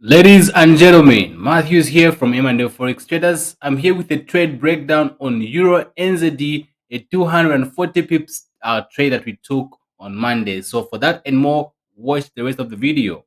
Ladies and gentlemen, Matthews here from Eurnzd FOREX Traders. I'm here with a trade breakdown on Eurnzd, a 240 pips trade that we took on Monday. So for that and more, watch the rest of the video.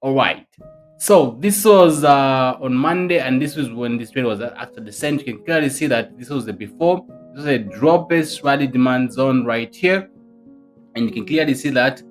All right. So this was on Monday, and this was when this trade was after the send. You can clearly see that this was the before. This was a drop-based rally demand zone right here, and you can clearly see that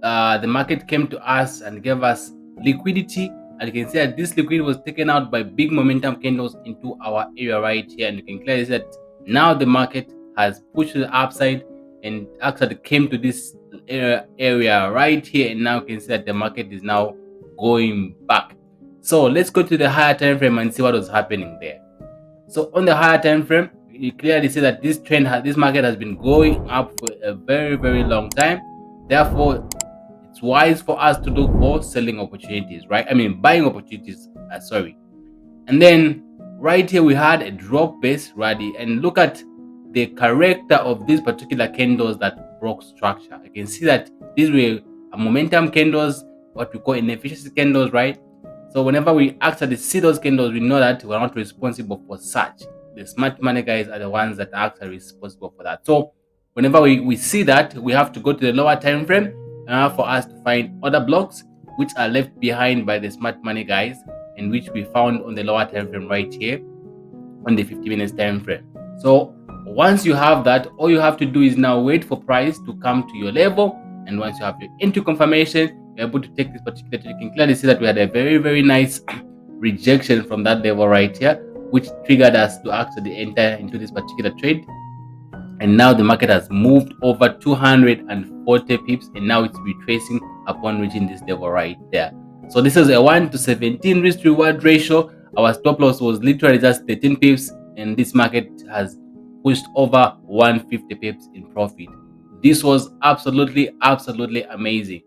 the market came to us and gave us liquidity, and you can see that this liquidity was taken out by big momentum candles into our area right here, and you can clearly see that now the market has pushed to the upside and actually came to this area right here, and now you can see that the market is now going back. So let's go to the higher time frame and see what was happening there. So on the higher time frame, you clearly see that this this market has been going up for a very long time. Therefore, it's wise for us to look for selling opportunities, right? I mean, buying opportunities. Sorry. And then right here we had a drop based rally, and look at the character of these particular candles that broke structure. You can see that these were momentum candles, what we call inefficiency candles, right? So whenever we actually see those candles, we know that we're not responsible for such. The smart money guys are the ones that are actually responsible for that. So whenever we see that, we have to go to the lower time frame for us to find other blocks which are left behind by the smart money guys, and which we found on the lower time frame right here on the 50 minutes time frame. So once you have that, all you have to do is now wait for price to come to your level, and once you have your entry confirmation, you're able to take this particular trade. You can clearly see that we had a very nice rejection from that level right here, which triggered us to actually enter into this particular trade. And now the market has moved over 240 pips, and now it's retracing upon reaching this level right there. So this is a 1 to 17 risk to reward ratio. Our stop loss was literally just 13 pips, and this market has pushed over 150 pips in profit. This was absolutely amazing.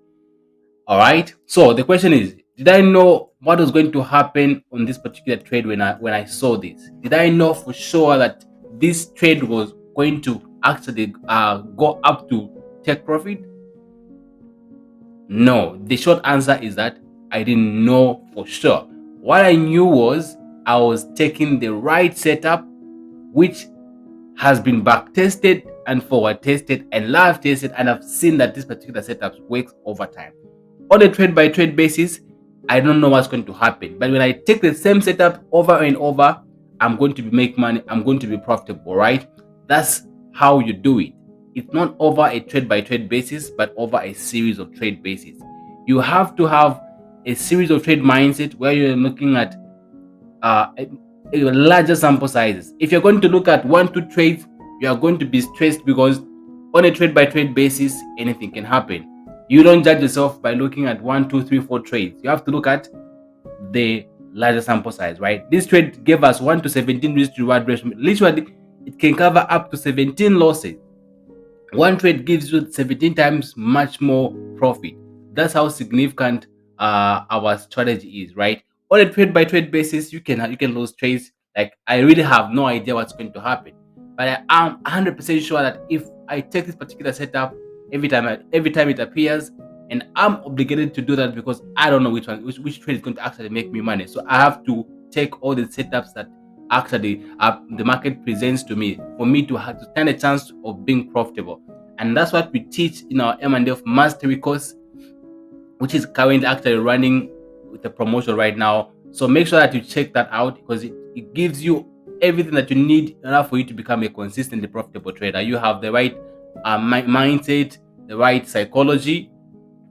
All right, so the question is, did I know what was going to happen on this particular trade when I saw this? Did I know for sure that this trade was going to actually go up to take profit? No. The short answer is that I didn't know for sure. What I knew was I was taking the right setup, which has been back tested and forward tested and live tested, and I've seen that this particular setup works over time. On a trade by trade basis, I don't know what's going to happen, but when I take the same setup over and over, I'm going to make money, I'm going to be profitable, right? That's how you do it. It's not over a trade by trade basis, but over a series of trade basis. You have to have a series of trade mindset where you're looking at a larger sample sizes. If you're going to look at 1-2 trades, you are going to be stressed, because on a trade by trade basis, anything can happen. You don't judge yourself by looking at 1, 2, 3, 4 trades. You have to look at the larger sample size, right? This trade gave us 1 to 17 risk to reward ratio. Literally, it can cover up to 17 losses. One trade gives you 17 times much more profit. That's how significant our strategy is, right? On a trade by trade basis, you can lose trades. Like, I really have no idea what's going to happen, but I am 100% sure that if I take this particular setup every time it appears, and I'm obligated to do that because I don't know which trade is going to actually make me money. So I have to take all the setups that actually the market presents to me for me to have to stand a chance of being profitable. And that's what we teach in our M&F mastery course, which is currently actually running with a promotion right now. So make sure that you check that out, because it gives you everything that you need in order for you to become a consistently profitable trader. You have the right mindset, the right psychology,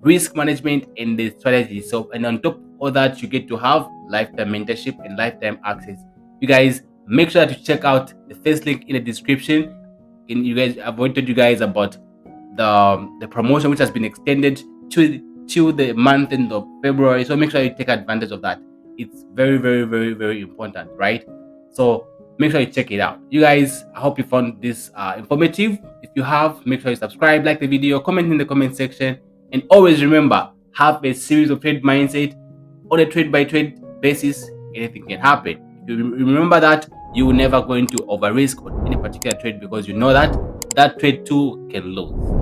risk management, and the strategy. So, and on top of that, you get to have lifetime mentorship and lifetime access. You guys, make sure that you check out the first link in the description. And you guys, I've told you guys about the promotion, which has been extended to the month end of February. So make sure you take advantage of that. It's very, very, very, very important, right? So make sure you check it out. You guys, I hope you found this informative. If you have, make sure you subscribe, like the video, comment in the comment section, and always remember, have a series of trade mindset. On a trade by trade basis, anything can happen. If you remember that, you will never go into over risk on any particular trade, because you know that that trade too can lose.